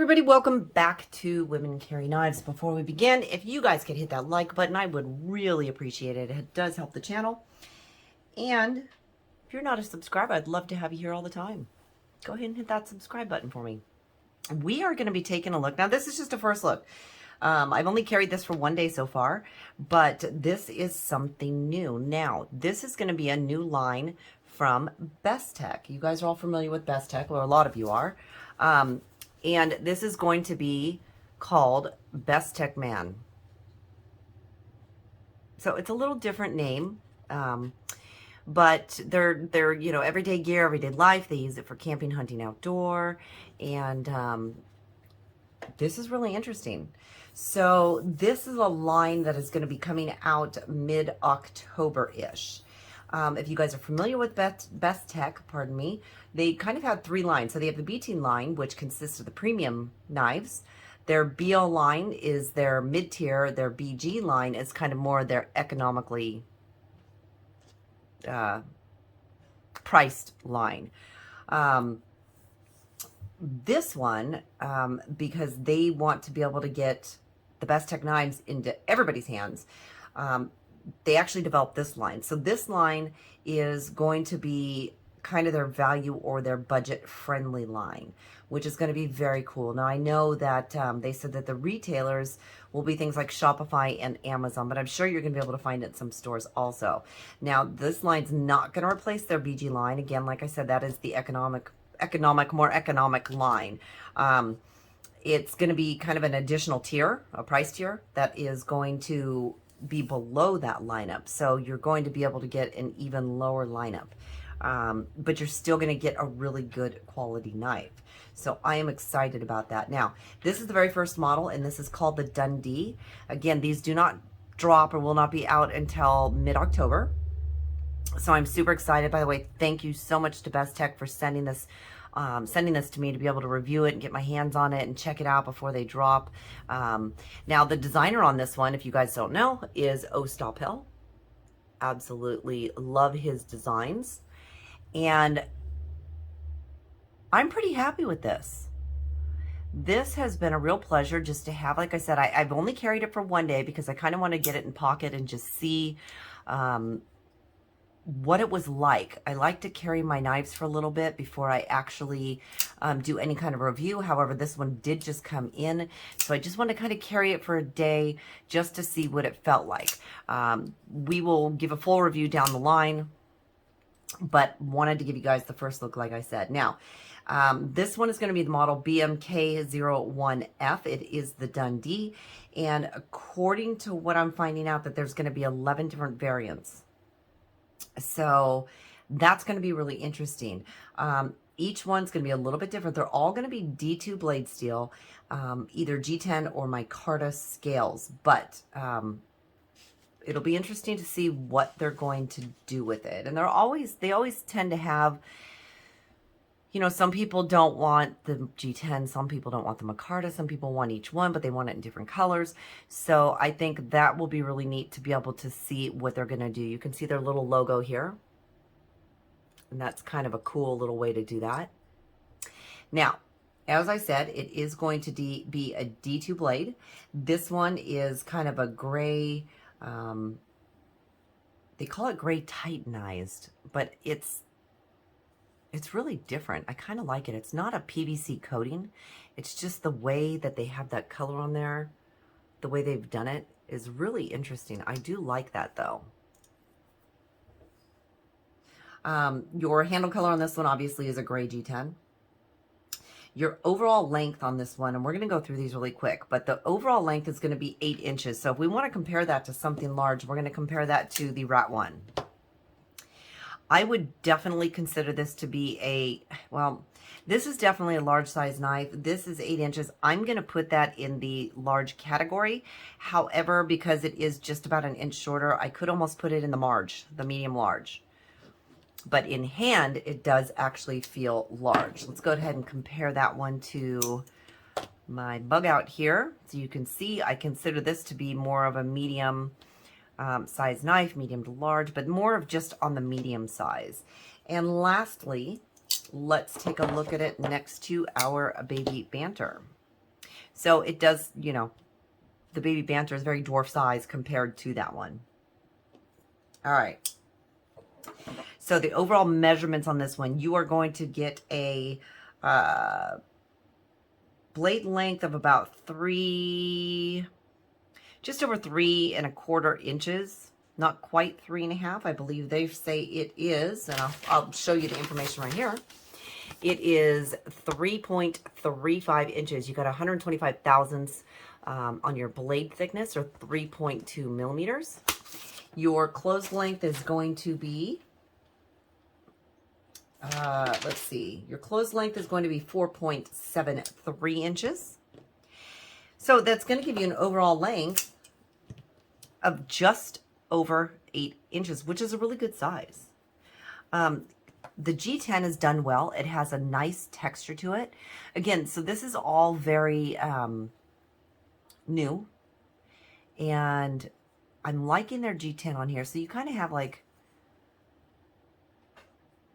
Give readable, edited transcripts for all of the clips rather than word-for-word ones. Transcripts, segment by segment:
everybody, welcome back to Women Carry Knives. Before we begin, if you guys could hit that like button, I would really appreciate it. It does help the channel. And if you're not a subscriber, I'd love to have you here all the time. Go ahead and hit that subscribe button for me. We are going to be taking a look. Now, this is just a first look. I've only carried this for one day so far, but this is something new. Now, this is going to be a new line from Bestech. You guys are all familiar with Bestech, or a lot of you are. And this is going to be called Bestechman. So it's a little different name, but they're you know, everyday gear, everyday life. They use it for camping, hunting, outdoor, and this is really interesting. So this is a line that is going to be coming out mid-October-ish. If you guys are familiar with Bestech, pardon me, they kind of have three lines. So they have the B team line, which consists of the premium knives. Their BL line is their mid-tier. Their BG line is kind of more their economically priced line. This one, because they want to be able to get the Bestech knives into everybody's hands, they actually developed this line. So this line is going to be kind of their value or their budget friendly line, which is going to be very cool. Now I know that they said that the retailers will be things like Shopify and Amazon, but I'm sure you're going to be able to find it in some stores also. Now this line's not going to replace their BG line. Again, like I said, that is the more economic line. It's going to be kind of an additional tier, a price tier that is going to be below that lineup. So you're going to be able to get an even lower lineup. But you're still going to get a really good quality knife. So I am excited about that. Now, this is the very first model, and this is called the Dundee. Again, these do not drop or will not be out until mid-October. So I'm super excited. By the way, thank you so much to Bestech for sending this to me to be able to review it and get my hands on it and check it out before they drop. Now, the designer on this one, if you guys don't know, is Ostapel. Absolutely love his designs. And I'm pretty happy with this. This has been a real pleasure just to have. Like I said, I've only carried it for one day because I kind of want to get it in pocket and just see what it was like. I like to carry my knives for a little bit before I actually do any kind of review. However, this one did just come in, so I just want to kind of carry it for a day just to see what it felt like. We will give a full review down the line, but wanted to give you guys the first look, like I said. Now, this one is going to be the model BMK01F. It is the Dundee, and according to what I'm finding out, that there's going to be 11 different variants. So that's going to be really interesting. Each one's going to be a little bit different. They're all going to be D2 blade steel, either G10 or micarta scales, but it'll be interesting to see what they're going to do with it. And they always tend to have, you know, some people don't want the G10, some people don't want the micarta, some people want each one, but they want it in different colors. So I think that will be really neat to be able to see what they're going to do. You can see their little logo here, and that's kind of a cool little way to do that. Now, as I said, it is going to be a D2 blade. This one is kind of a gray, they call it gray titanized, but it's really different. I kind of like it. It's not a PVC coating. It's just the way that they have that color on there. The way they've done it is really interesting. I do like that, though. Your handle color on this one, obviously, is a gray G10. Your overall length on this one, and we're going to go through these really quick, but the overall length is going to be 8 inches. So if we want to compare that to something large, we're going to compare that to the Rat 1. I would definitely consider this to be well, this is definitely a large size knife. This is 8 inches. I'm going to put that in the large category. However, because it is just about an inch shorter, I could almost put it in the medium large. But in hand, it does actually feel large. Let's go ahead and compare that one to my bug out here. So you can see I consider this to be more of a medium size knife, medium to large, but more of just on the medium size. And lastly, let's take a look at it next to our baby banter. So it does, you know, the Baby Banter is very dwarf size compared to that one. All right. So the overall measurements on this one, you are going to get a blade length of about just over 3¼ inches. Not quite 3½. I believe they say it is, and I'll show you the information right here. It is 3.35 inches. You got 125 thousandths on your blade thickness, or 3.2 millimeters. Your closed length is going to be, let's see, your closed length is going to be 4.73 inches. So that's going to give you an overall length of just over 8 inches, which is a really good size. The G10 is done well. It has a nice texture to it. Again, so this is all very new. And I'm liking their G10 on here. So you kind of have like,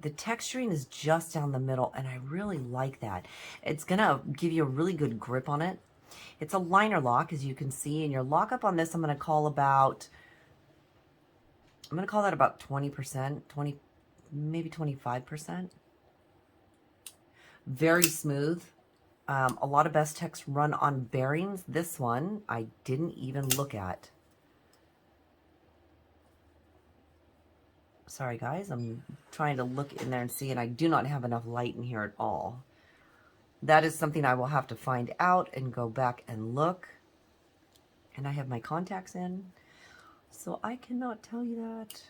the texturing is just down the middle, and I really like that. It's going to give you a really good grip on it. It's a liner lock, as you can see, and your lockup on this I'm going to call that about 20%, maybe 25%. Very smooth. A lot of Bestechs run on bearings. This one I didn't even look at. Sorry guys, I'm trying to look in there and see, and I do not have enough light in here at all. That is something I will have to find out and go back and look. And I have my contacts in, so I cannot tell you that.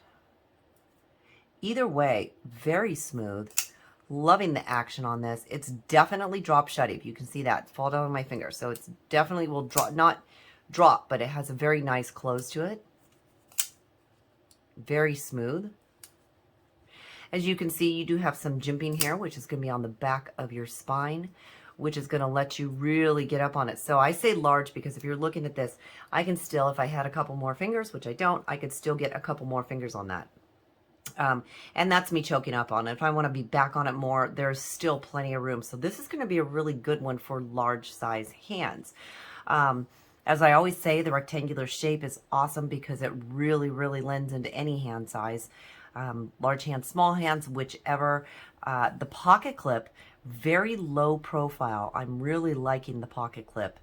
Either way, very smooth. Loving the action on this. It's definitely drop shut. If you can see that, fall down on my finger. So it's definitely will drop, not drop, but it has a very nice close to it. Very smooth. As you can see, you do have some jimping here, which is going to be on the back of your spine, which is going to let you really get up on it. So I say large because if you're looking at this, I can still, if I had a couple more fingers, which I don't, I could still get a couple more fingers on that. And that's me choking up on it. If I want to be back on it more, there's still plenty of room. So this is going to be a really good one for large size hands. As I always say, the rectangular shape is awesome because it really, really lends into any hand size. Large hands, small hands, whichever. The pocket clip, very low profile. I'm really liking the pocket clip.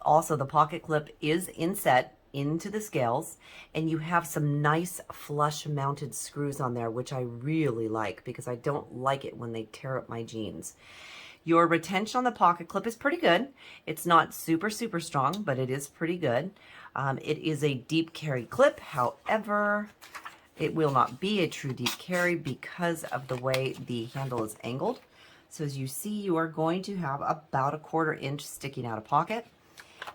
Also, the pocket clip is inset into the scales, and you have some nice flush mounted screws on there, which I really like because I don't like it when they tear up my jeans. Your retention on the pocket clip is pretty good. It's not super, super strong, but it is pretty good. It is a deep carry clip. However, it will not be a true deep carry because of the way the handle is angled. So as you see, you are going to have about 1/4 inch sticking out of pocket.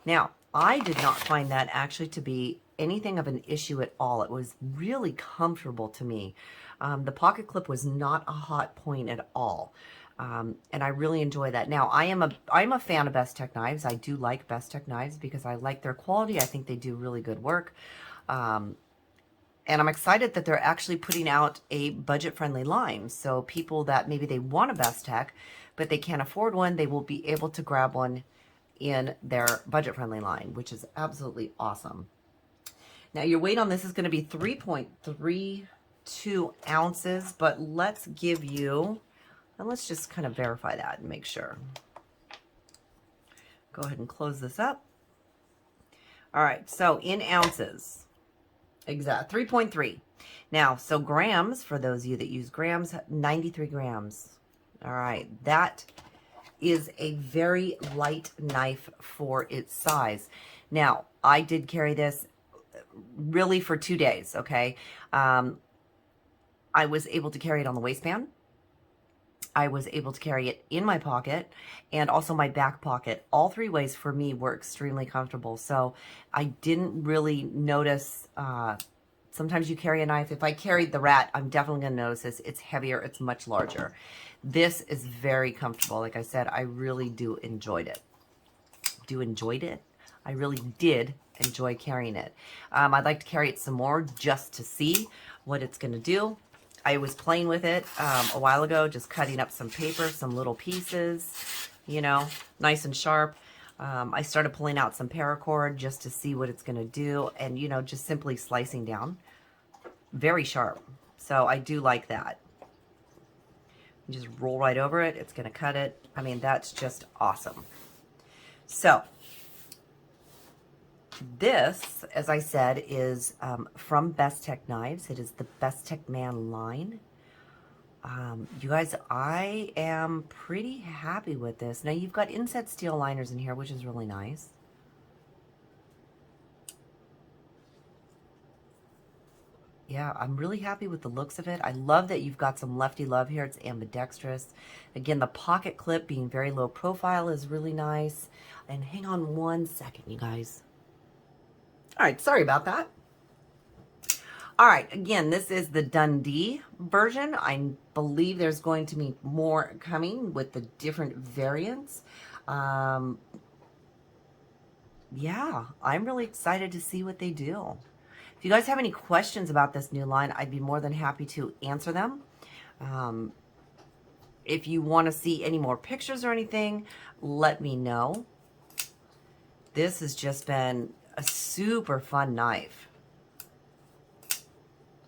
Now, I did not find that actually to be anything of an issue at all. It was really comfortable to me. The pocket clip was not a hot point at all. And I really enjoy that. Now, I'm a fan of Bestech Knives. I do like Bestech Knives because I like their quality. I think they do really good work. And I'm excited that they're actually putting out a budget-friendly line. So people that maybe they want a Bestech, but they can't afford one, they will be able to grab one in their budget-friendly line, which is absolutely awesome. Now, your weight on this is going to be 3.32 ounces, but let's give you, and let's just kind of verify that and make sure. Go ahead and close this up. All right, so in ounces, exact 3.3. Now, so grams, for those of you that use grams, 93 grams. All right, that is a very light knife for its size. Now, I did carry this really for 2 days, okay? I was able to carry it on the waistband. I was able to carry it in my pocket and also my back pocket. All 3 ways for me were extremely comfortable. So I didn't really notice, sometimes you carry a knife. If I carried the rat, I'm definitely going to notice this. It's heavier. It's much larger. This is very comfortable. Like I said, I really do enjoyed it. I really did enjoy carrying it. I'd like to carry it some more just to see what it's going to do. I was playing with it a while ago, just cutting up some paper, some little pieces, you know, nice and sharp. I started pulling out some paracord just to see what it's going to do, and, you know, just simply slicing down. Very sharp. So I do like that. You just roll right over it. It's going to cut it. I mean, that's just awesome. So this, as I said, is from Bestech Knives. It is the Bestechman line. You guys, I am pretty happy with this. Now, you've got inset steel liners in here, which is really nice. Yeah, I'm really happy with the looks of it. I love that you've got some lefty love here. It's ambidextrous. Again, the pocket clip being very low profile is really nice. And hang on one second, you guys. All right, sorry about that. All right, again, this is the Dundee version. I believe there's going to be more coming with the different variants. Yeah, I'm really excited to see what they do. If you guys have any questions about this new line, I'd be more than happy to answer them. If you want to see any more pictures or anything, let me know. This has just been a super fun knife.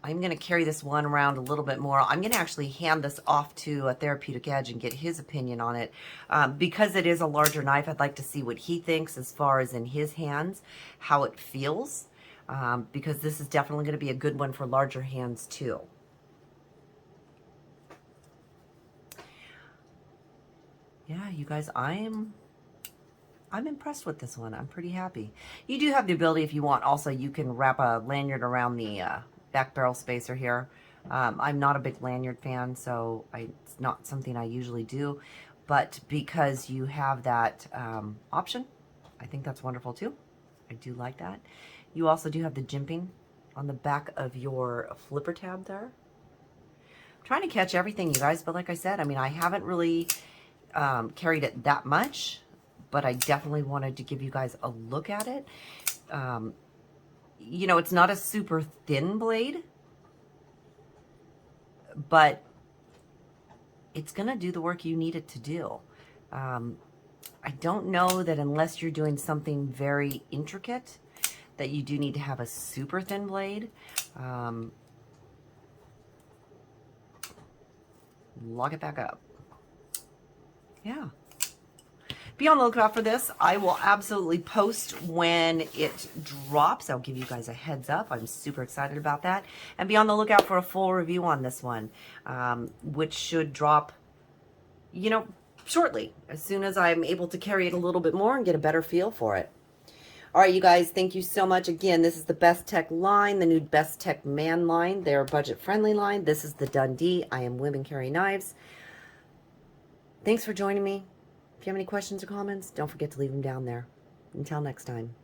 I'm going to carry this one around a little bit more. I'm going to actually hand this off to a Therapeutic Edge and get his opinion on it. Because it is a larger knife, I'd like to see what he thinks as far as in his hands, how it feels. Because this is definitely going to be a good one for larger hands too. Yeah, you guys, I'm impressed with this one. I'm pretty happy. You do have the ability, if you want, also you can wrap a lanyard around the back barrel spacer here. I'm not a big lanyard fan, so it's not something I usually do. But because you have that option, I think that's wonderful too. I do like that. You also do have the jimping on the back of your flipper tab there. I'm trying to catch everything, you guys, but like I said, I mean, I haven't really carried it that much, but I definitely wanted to give you guys a look at it. You know, it's not a super thin blade, but it's going to do the work you need it to do. I don't know that unless you're doing something very intricate, that you do need to have a super thin blade. Lock it back up. Yeah. Be on the lookout for this. I will absolutely post when it drops. I'll give you guys a heads up. I'm super excited about that. And be on the lookout for a full review on this one, which should drop, you know, shortly, as soon as I'm able to carry it a little bit more and get a better feel for it. All right, you guys, thank you so much. Again, this is the Bestech line, the new Bestechman line, their budget-friendly line. This is the Dundee. I am Women Carry Knives. Thanks for joining me. If you have any questions or comments, don't forget to leave them down there. Until next time.